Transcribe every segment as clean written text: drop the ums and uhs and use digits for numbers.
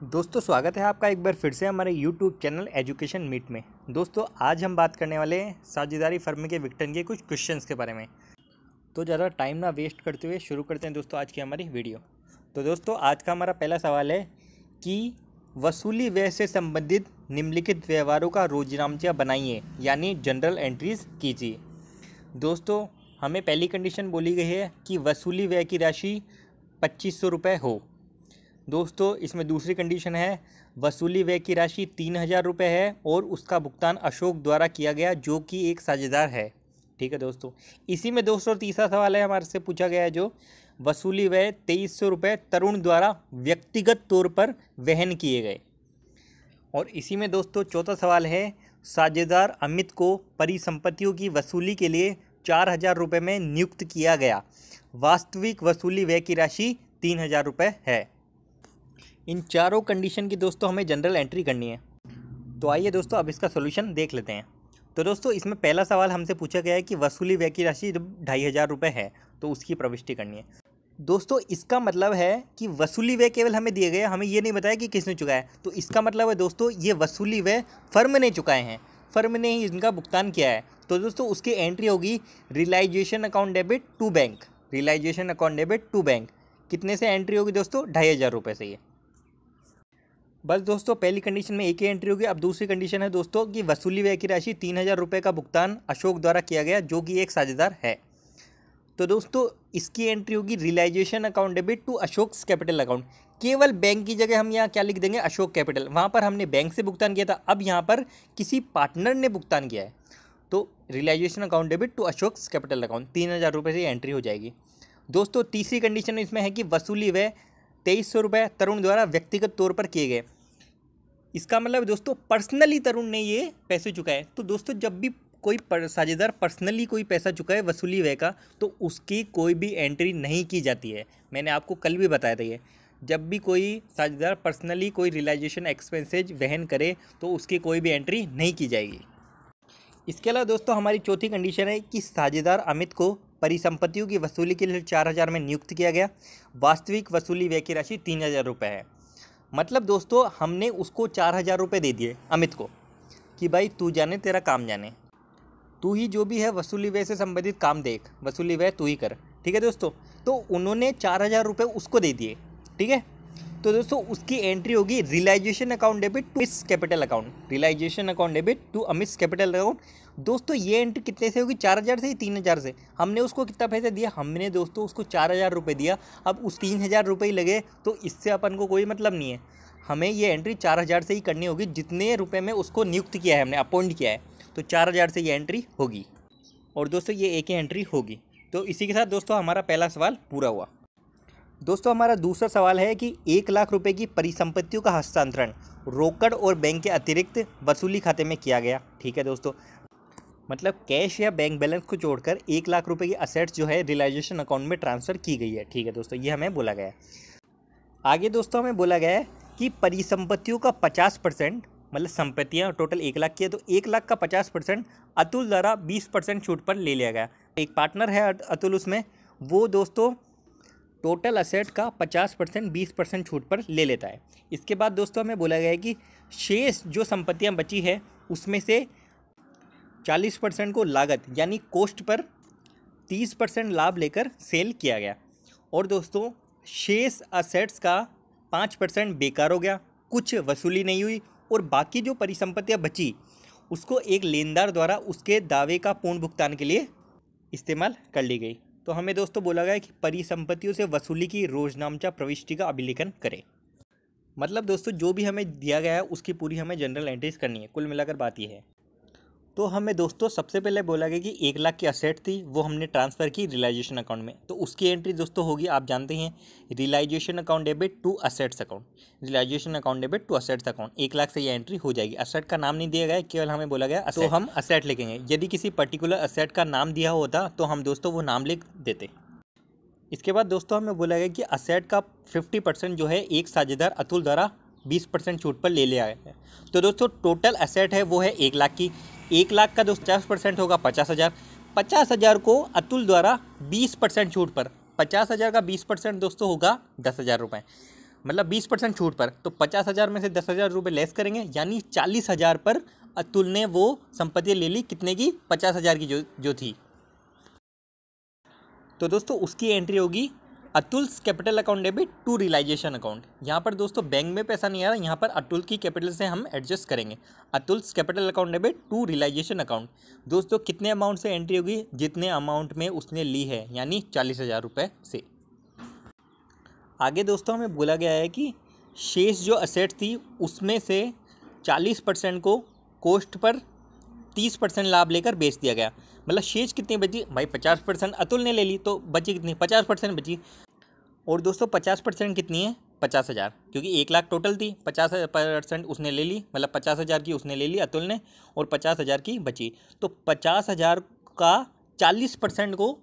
दोस्तों स्वागत है आपका एक बार फिर से हमारे YouTube चैनल एजुकेशन मीट में। दोस्तों आज हम बात करने वाले हैं साझेदारी फर्म के विघटन के कुछ क्वेश्चंस के बारे में। तो ज़्यादा टाइम ना वेस्ट करते हुए शुरू करते हैं दोस्तों आज की हमारी वीडियो। तो दोस्तों आज का हमारा पहला सवाल है कि वसूली व्यय से संबंधित निम्नलिखित व्यवहारों का रोजनामचा बनाइए, यानी जनरल एंट्रीज कीजिए। दोस्तों हमें पहली कंडीशन बोली गई है कि वसूली व्यय की राशि 2500 रुपये हो। दोस्तों इसमें दूसरी कंडीशन है वसूली व्यय की राशि 3000 रुपये है और उसका भुगतान अशोक द्वारा किया गया जो कि एक साझेदार है। ठीक है दोस्तों, इसी में दोस्तों तीसरा सवाल है हमारे से पूछा गया है जो वसूली व्यय 2300 रुपये तरुण द्वारा व्यक्तिगत तौर पर वहन किए गए। और इसी में दोस्तों चौथा सवाल है साझेदार अमित को परिसंपत्तियों की वसूली के लिए 4000 रुपये में नियुक्त किया गया। वास्तविक वसूली व्यय की राशि 3000 रुपये है। इन चारों कंडीशन की दोस्तों हमें जनरल एंट्री करनी है। तो आइए दोस्तों अब इसका सोल्यूशन देख लेते हैं। तो दोस्तों इसमें पहला सवाल हमसे पूछा गया है कि वसूली व्यय की राशि 2500 रुपये है तो उसकी प्रविष्टि करनी है। दोस्तों इसका मतलब है कि वसूली व्यय केवल हमें दिए गए, हमें ये नहीं बताया कि किसने चुकाया है। तो इसका मतलब है दोस्तों ये वसूली व्यय फर्म ने चुकाए हैं, फर्म ने ही इनका भुगतान किया है। तो दोस्तों उसकी एंट्री होगी realisation account debit to bank. Realisation account debit to bank कितने से एंट्री होगी दोस्तों? 2500 रुपये से। ये बस दोस्तों पहली कंडीशन में एक ही एंट्री होगी। अब दूसरी कंडीशन है दोस्तों कि वसूली व्यय की राशि 3000 रुपये का भुगतान अशोक द्वारा किया गया जो कि एक साझेदार है। तो दोस्तों इसकी एंट्री होगी realisation account debit to Ashok capital account. केवल बैंक की जगह हम यहाँ क्या लिख देंगे? अशोक कैपिटल। वहाँ पर हमने बैंक से भुगतान किया था, अब यहाँ पर किसी पार्टनर ने भुगतान किया है। तो realisation account debit to Ashok capital account 3000 रुपये से एंट्री हो जाएगी। दोस्तों तीसरी कंडीशन इसमें है कि वसूली व्यय 2300 रुपये तरुण द्वारा व्यक्तिगत तौर पर किए गए। इसका मतलब दोस्तों पर्सनली तरुण ने ये पैसे चुकाए। तो दोस्तों जब भी कोई साझेदार पर्सनली कोई पैसा चुकाए वसूली व्यय का तो उसकी कोई भी एंट्री नहीं की जाती है। मैंने आपको कल भी बताया था ये, जब भी कोई साझेदार पर्सनली कोई रियलाइजेशन एक्सपेंसेज वहन करे तो उसकी कोई भी एंट्री नहीं की जाएगी। इसके अलावा दोस्तों हमारी चौथी कंडीशन है कि साझेदार अमित को परिसंपत्तियों की वसूली के लिए 4000 में नियुक्त किया गया। वास्तविक वसूली व्यय की राशि 3000 रुपये है। मतलब दोस्तों हमने उसको 4000 रुपये दे दिए अमित को कि भाई तू जाने तेरा काम जाने, तू ही जो भी है वसूली व्यय से संबंधित काम देख, वसूली व्यय तू ही कर। ठीक है दोस्तों, तो उन्होंने 4000 रुपये उसको दे दिए। ठीक है, तो दोस्तों उसकी एंट्री होगी realisation account debit to Amit capital account. Realisation account debit to Amit capital account. दोस्तों ये एंट्री कितने से होगी? 4000 से ही 3000 से। हमने उसको कितना पैसा दिया? हमने दोस्तों उसको 4000 रुपये दिया। अब उस 3000 रुपये ही लगे तो इससे अपन को कोई मतलब नहीं है। हमें ये एंट्री 4000 से ही करनी होगी जितने रुपये में उसको नियुक्त किया है, हमने अपॉइंट किया है। तो 4000 से ये एंट्री होगी और दोस्तों ये एक ही एंट्री होगी। तो इसी के साथ दोस्तों हमारा पहला सवाल पूरा हुआ। दोस्तों हमारा दूसरा सवाल है कि 1 लाख रुपए की परिसंपत्तियों का हस्तांतरण रोकड़ और बैंक के अतिरिक्त वसूली खाते में किया गया। ठीक है दोस्तों, मतलब कैश या बैंक बैलेंस को जोड़कर 1 लाख रुपए की असेट्स जो है रियलाइजेशन अकाउंट में ट्रांसफ़र की गई है। ठीक है दोस्तों, ये हमें बोला गया है। आगे दोस्तों हमें बोला गया है कि परिसंपत्तियों का 50%, मतलब संपत्तियाँ टोटल 1 लाख की है तो 1 लाख का 50% अतुल द्वारा 20% छूट पर ले लिया गया। एक पार्टनर है अतुल, उसमें वो दोस्तों टोटल असेट का 50% 20% छूट पर ले लेता है। इसके बाद दोस्तों हमें बोला गया है कि शेष जो संपत्तियां बची है उसमें से 40% को लागत यानी कोस्ट पर 30% लाभ लेकर सेल किया गया। और दोस्तों शेष असेट्स का 5% बेकार हो गया, कुछ वसूली नहीं हुई और बाकी जो परिसंपत्तियां बची उसको एक लेनदार द्वारा उसके दावे का पूर्ण भुगतान के लिए इस्तेमाल कर ली गई। तो हमें दोस्तों बोला गया है कि परिसंपत्तियों से वसूली की रोजनामचा प्रविष्टि का अभिलेखन करें। मतलब दोस्तों जो भी हमें दिया गया है उसकी पूरी हमें जनरल एंट्रीज करनी है। कुल मिलाकर बात यह है। तो हमें दोस्तों सबसे पहले बोला गया कि 1 लाख की असेट थी वो हमने ट्रांसफ़र की रियलाइजेशन अकाउंट में, तो उसकी एंट्री दोस्तों होगी, आप जानते हैं, realisation account debit to assets account. Realisation account debit to assets account 1 lakh से ये एंट्री हो जाएगी। असेट का नाम नहीं दिया गया है, केवल हमें बोला गया तो हम असेट लिखेंगे। यदि किसी पर्टिकुलर असेट का नाम दिया होता तो हम दोस्तों वो नाम लिख देते। इसके बाद दोस्तों हमें बोला गया कि असेट का 50% जो है एक साझेदार अतुल द्वारा 20% छूट पर ले लिया है। तो दोस्तों टोटल असेट है वो है 1 लाख की। 1 लाख का दोस्तों 50% होगा 50,000। 50,000 को अतुल द्वारा 20% छूट पर 50,000 का 20% दोस्तों होगा 10,000 रुपये। मतलब 20% छूट पर, तो 50,000 में से 10,000 रुपये लेस करेंगे, यानी 40,000 पर अतुल ने वो संपत्ति ले ली, कितने की, 50,000 की जो थी। तो दोस्तों उसकी एंट्री होगी Atul's capital account debit to realisation account. यहाँ पर दोस्तों बैंक में पैसा नहीं आ रहा, यहाँ पर अतुल की कैपिटल से हम एडजस्ट करेंगे। Atul's capital account debit to realisation account. दोस्तों कितने अमाउंट से एंट्री होगी, जितने अमाउंट में उसने ली है, यानी 40,000 रुपये से। आगे दोस्तों हमें बोला गया है कि शेष जो असेट थी उसमें से 40% को कॉस्ट पर 30% लाभ लेकर बेच दिया गया। मतलब शेष कितनी बची भाई, 50% अतुल ने ले ली, तो बची कितनी, 50% बची। और दोस्तों 50% कितनी है, 50,000, क्योंकि 1,00,000 टोटल थी, 50% उसने ले ली, मतलब 50,000 की उसने ले ली अतुल ने, और 50,000 की बची। तो 50,000 का 40% को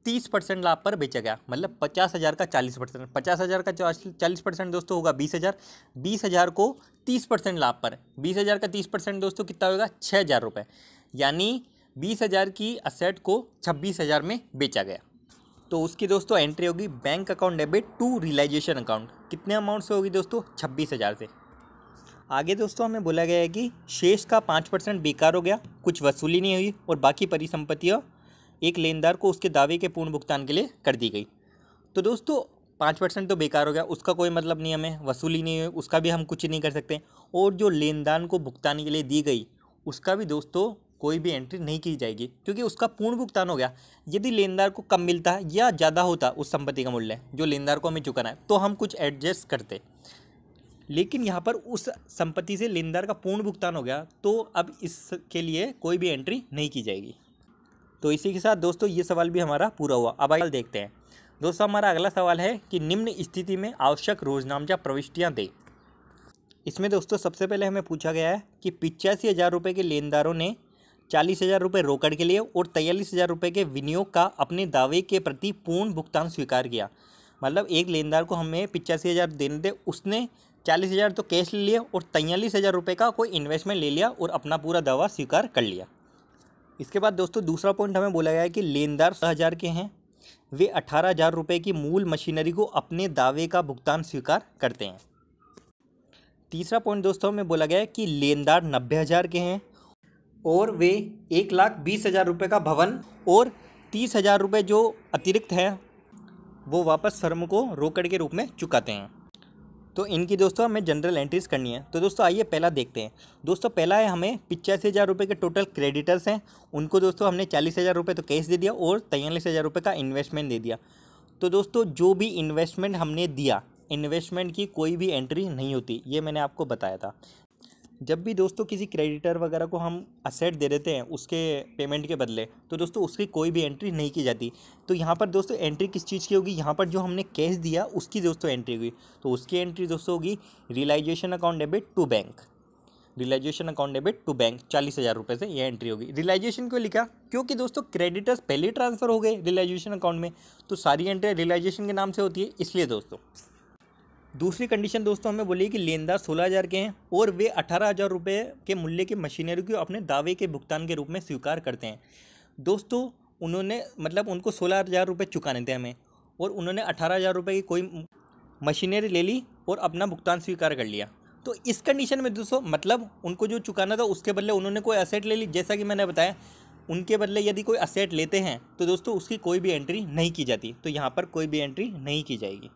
30% लाभ पर बेचा गया, मतलब 50,000 का 40%। 50,000 का 40% दोस्तों होगा 20,000। 20,000 को 30% लाभ पर, 20,000 का 30% दोस्तों कितना होगा, 6,000 रुपये, यानी 20,000 की असेट को 26,000 में बेचा गया। तो उसकी दोस्तों एंट्री होगी bank account debit to realisation account. कितने अमाउंट से होगी दोस्तों, 26,000 से। आगे दोस्तों हमें बोला गया है कि शेष का 5% बेकार हो गया, कुछ वसूली नहीं हुई, और बाकी परिसंपत्तियाँ एक लेनदार को उसके दावे के पूर्ण भुगतान के लिए कर दी गई। तो दोस्तों 5% तो बेकार हो गया, उसका कोई मतलब नहीं, हमें वसूली नहीं हुई, उसका भी हम कुछ नहीं कर सकते। और जो लेनदार को भुगतान के लिए दी गई उसका भी दोस्तों कोई भी एंट्री नहीं की जाएगी, क्योंकि उसका पूर्ण भुगतान हो गया। यदि लेनदार को कम मिलता या ज़्यादा होता उस संपत्ति का मूल्य जो लेनदार को हमें चुकाना है, तो हम कुछ एडजस्ट करते, लेकिन यहाँ पर उस संपत्ति से लेनदार का पूर्ण भुगतान हो गया, तो अब इसके लिए कोई भी एंट्री नहीं की जाएगी। तो इसी के साथ दोस्तों ये सवाल भी हमारा पूरा हुआ। अब आइए देखते हैं दोस्तों, हमारा अगला सवाल है कि निम्न स्थिति में आवश्यक रोजनामचा प्रविष्टियाँ दें। इसमें दोस्तों सबसे पहले हमें पूछा गया है कि 85,000 रुपये के लेनदारों ने 40,000 रुपये रोकड़ के लिए और 43,000 रुपये के विनियोग का अपने दावे के प्रति पूर्ण भुगतान स्वीकार किया। मतलब एक लेनदार को हमें 85,000 देने थे, उसने 40,000 तो कैश ले लिया और 43,000 रुपये का कोई इन्वेस्टमेंट ले लिया और अपना पूरा दावा स्वीकार कर लिया। इसके बाद दोस्तों दूसरा पॉइंट हमें बोला गया है कि लेनदार 10,000 के हैं, वे 18,000 रुपये की मूल मशीनरी को अपने दावे का भुगतान स्वीकार करते हैं। तीसरा पॉइंट दोस्तों हमें बोला गया है कि लेनदार 90,000 के हैं और वे 1,20,000 रुपये का भवन और 30,000 रुपये जो अतिरिक्त है वो वापस फर्म को रोकड़ के रूप में चुकाते हैं। तो इनकी दोस्तों हमें जनरल एंट्रीज करनी है। तो दोस्तों आइए पहला देखते हैं। दोस्तों पहला है, हमें 85,000 रुपये के टोटल क्रेडिटर्स हैं, उनको दोस्तों हमने 40,000 रुपये तो कैश दे दिया और 43,000 रुपये का इन्वेस्टमेंट दे दिया। तो दोस्तों जो भी इन्वेस्टमेंट हमने दिया, इन्वेस्टमेंट की कोई भी एंट्री नहीं होती, ये मैंने आपको बताया था। जब भी दोस्तों किसी क्रेडिटर वगैरह को हम असेट दे देते हैं उसके पेमेंट के बदले, तो दोस्तों उसकी कोई भी एंट्री नहीं की जाती। तो यहाँ पर दोस्तों एंट्री किस चीज़ की होगी, यहाँ पर जो हमने कैश दिया उसकी दोस्तों एंट्री होगी। तो उसकी एंट्री दोस्तों होगी realisation account debit to bank. Realisation account debit to bank 40,000 रुपये से ये एंट्री होगी। रियलाइजेशन क्यों लिखा, क्योंकि दोस्तों क्रेडिटर्स पहले ट्रांसफ़र हो गए रियलाइजेशन अकाउंट में, तो सारी एंट्री रियलाइजेशन के नाम से होती है, इसलिए दोस्तों। दूसरी कंडीशन दोस्तों हमें बोली कि लेनदार 16,000 के हैं और वे 18,000 रुपये के मूल्य की मशीनरी को अपने दावे के भुगतान के रूप में स्वीकार करते हैं। दोस्तों उन्होंने मतलब उनको 16,000 रुपये चुकाने थे हमें, और उन्होंने 18,000 रुपये की कोई मशीनरी ले ली और अपना भुगतान स्वीकार कर लिया। तो इस कंडीशन में दोस्तों मतलब उनको जो चुकाना था उसके बदले उन्होंने कोई असेट ले ली। जैसा कि मैंने बताया, उनके बदले यदि कोई असेट लेते हैं तो दोस्तों उसकी कोई भी एंट्री नहीं की जाती, तो यहाँ पर कोई भी एंट्री नहीं की जाएगी।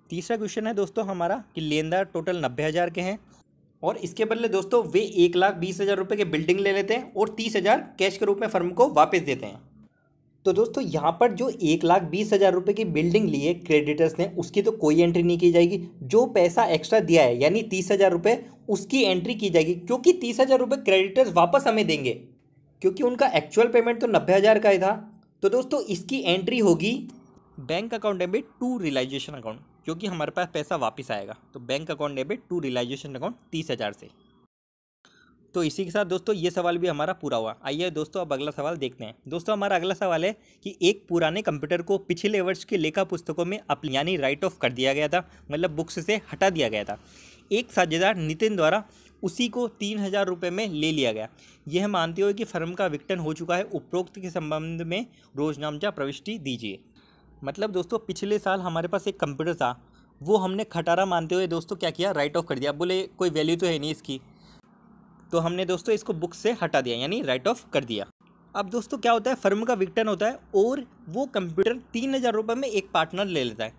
तीसरा क्वेश्चन है दोस्तों हमारा कि लेनदार टोटल 90,000 के हैं और इसके बदले दोस्तों वे 1,20,000 रुपये के बिल्डिंग ले लेते हैं और 30,000 कैश के रूप में फर्म को वापस देते हैं। तो दोस्तों यहाँ पर जो 1,20,000 रुपये की बिल्डिंग ली है क्रेडिटर्स ने, उसकी तो कोई एंट्री नहीं की जाएगी। जो पैसा एक्स्ट्रा दिया है यानी 30,000 रुपये, उसकी एंट्री की जाएगी, क्योंकि 30,000 रुपये क्रेडिटर्स वापस हमें देंगे, क्योंकि उनका एक्चुअल पेमेंट तो 90,000 का ही था। तो दोस्तों इसकी एंट्री होगी bank account debit to realisation account, क्योंकि हमारे पास पैसा वापस आएगा। तो bank account debit to realisation account 30,000 से। तो इसी के साथ दोस्तों ये सवाल भी हमारा पूरा हुआ। आइए दोस्तों अब अगला सवाल देखते हैं। दोस्तों हमारा अगला सवाल है कि एक पुराने कंप्यूटर को पिछले वर्ष के लेखा पुस्तकों में यानी राइट ऑफ कर दिया गया था, मतलब बुक्स से हटा दिया गया था। एक साझेदार नितिन द्वारा उसी को 3,000 रुपये में ले लिया गया। यह मानते हुए कि फर्म का विघटन हो चुका है, उपरोक्त के संबंध में रोजनामचा प्रविष्टि दीजिए। मतलब दोस्तों पिछले साल हमारे पास एक कंप्यूटर था वो हमने खटारा मानते हुए दोस्तों क्या किया, राइट ऑफ कर दिया। बोले कोई वैल्यू तो है नहीं इसकी, तो हमने दोस्तों इसको बुक से हटा दिया, यानी राइट ऑफ कर दिया। अब दोस्तों क्या होता है, फर्म का विघटन होता है और वो कंप्यूटर 3,000 रुपये में एक पार्टनर ले लेता है।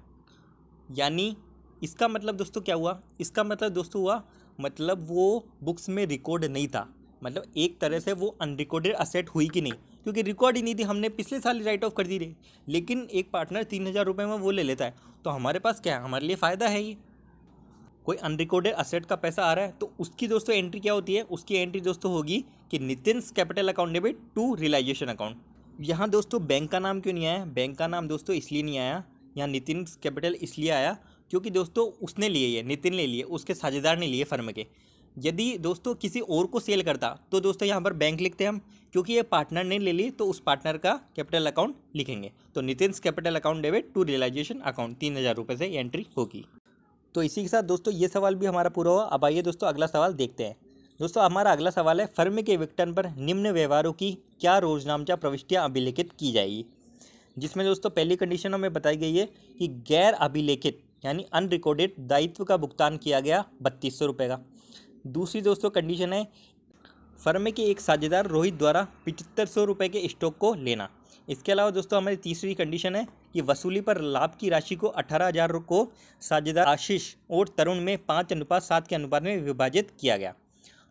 यानी इसका मतलब दोस्तों क्या हुआ, इसका मतलब दोस्तों हुआ मतलब वो बुक्स में रिकॉर्ड नहीं था। मतलब एक तरह से वो अनरिकॉर्डेड असेट हुई कि नहीं, क्योंकि रिकॉर्ड ही नहीं थी, हमने पिछले साल ही राइट ऑफ कर दी रही। लेकिन एक पार्टनर 3,000 रुपये में वो ले लेता है, तो हमारे पास क्या है, हमारे लिए फ़ायदा है ये। कोई अनरिकॉर्डेड असेट का पैसा आ रहा है, तो उसकी दोस्तों एंट्री क्या होती है, उसकी एंट्री दोस्तों होगी कि Nitin's capital account debit to realisation account. यहाँ दोस्तों बैंक का नाम क्यों नहीं आया, बैंक का नाम दोस्तों इसलिए नहीं आया, यहाँ नितिन्स कैपिटल इसलिए आया क्योंकि दोस्तों उसने लिए, ये नितिन ने लिए, उसके साझेदार ने लिए फर्म के। यदि दोस्तों किसी और को सेल करता तो दोस्तों यहाँ पर बैंक लिखते हम, क्योंकि ये पार्टनर ने ले ली तो उस पार्टनर का कैपिटल अकाउंट लिखेंगे। तो Nitin's capital account debit to realisation account 3,000 रुपये से एंट्री होगी। तो इसी के साथ दोस्तों ये सवाल भी हमारा पूरा हुआ। अब आइए दोस्तों अगला सवाल देखते हैं। दोस्तों हमारा अगला सवाल है, फर्म के विघटन पर निम्न व्यवहारों की क्या रोजनामचा प्रविष्टियाँ अभिलेखित की जाएगी। जिसमें दोस्तों पहली कंडीशन हमें बताई गई है कि गैर अभिलेखित यानी अनरिकॉर्डेड दायित्व का भुगतान किया गया 3200 रुपये का। दूसरी दोस्तों कंडीशन है, फर्म के एक साझेदार रोहित द्वारा 7500 रुपये के स्टॉक को लेना। इसके अलावा दोस्तों हमारी तीसरी कंडीशन है कि वसूली पर लाभ की राशि को 18,000 को साझेदार आशीष और तरुण में 5:7 के अनुपात में विभाजित किया गया।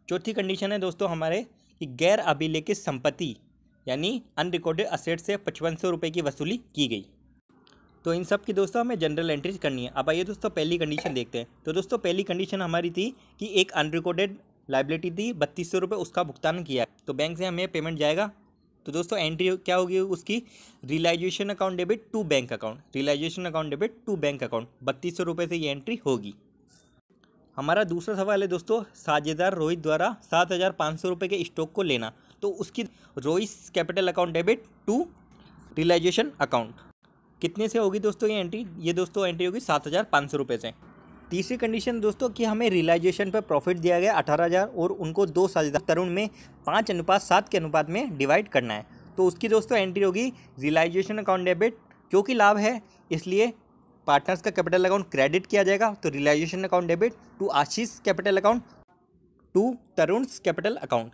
चौथी कंडीशन है दोस्तों हमारे कि गैर अभिलेखित संपत्ति यानी अनरिकॉर्डेड असेट से 5500 रुपये की वसूली की गई। तो इन सब की दोस्तों हमें जनरल एंट्रीज करनी है। अब आइए दोस्तों पहली कंडीशन देखते हैं। तो दोस्तों पहली कंडीशन हमारी थी कि एक अनरिकॉर्डेड लाइबिलिटी थी 3200 रुपये, उसका भुगतान किया तो बैंक से हमें पेमेंट जाएगा। तो दोस्तों एंट्री क्या होगी उसकी, realisation account debit to bank account, realisation account debit to bank account 3200 रुपये से ये एंट्री होगी। हमारा दूसरा सवाल है दोस्तों, साझेदार रोहित द्वारा 7,500 रुपये के स्टॉक को लेना, तो उसकी Rohit capital account debit to realisation account कितने से होगी दोस्तों ये एंट्री, ये दोस्तों एंट्री होगी 7,500 रुपये से। तीसरी कंडीशन दोस्तों कि हमें रियलाइजेशन पर प्रॉफिट दिया गया 18,000 और उनको 2 साझेदार तरुण में 5:7 के अनुपात में डिवाइड करना है, तो उसकी दोस्तों एंट्री होगी रियलाइजेशन अकाउंट डेबिट, क्योंकि लाभ है इसलिए पार्टनर्स का कैपिटल अकाउंट क्रेडिट किया जाएगा, तो realisation account debit to Ashish capital account to Tarun's capital account.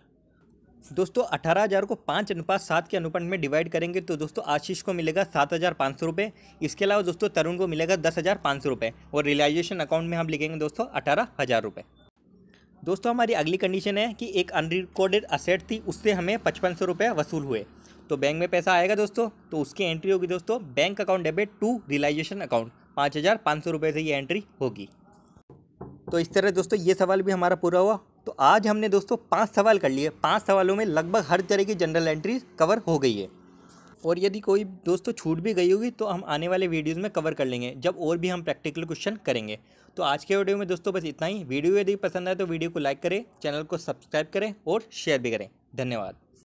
दोस्तों 18,000 को 5:7 के अनुपात में डिवाइड करेंगे तो दोस्तों आशीष को मिलेगा 7,500 रुपये। इसके अलावा दोस्तों तरुण को मिलेगा 10,500 रुपये और रियलाइजेशन अकाउंट में हम लिखेंगे दोस्तों 18,000 रुपये। दोस्तों हमारी अगली कंडीशन है कि एक अनरिकॉर्डेड असेट थी, उससे हमें 5500 रुपये वसूल हुए, तो बैंक में पैसा आएगा दोस्तों, तो उसकी एंट्री होगी दोस्तों bank account debit to realisation account 5,500 रुपये से ये एंट्री होगी। तो इस तरह दोस्तों ये सवाल भी हमारा पूरा हुआ। तो आज हमने दोस्तों 5 सवाल कर लिए, 5 सवालों में लगभग हर तरह की जनरल एंट्री कवर हो गई है। और यदि कोई दोस्तों छूट भी गई होगी तो हम आने वाले वीडियोज़ में कवर कर लेंगे, जब और भी हम प्रैक्टिकल क्वेश्चन करेंगे। तो आज के वीडियो में दोस्तों बस इतना ही। वीडियो यदि पसंद आए तो वीडियो को लाइक करें, चैनल को सब्सक्राइब करें और शेयर भी करें। धन्यवाद।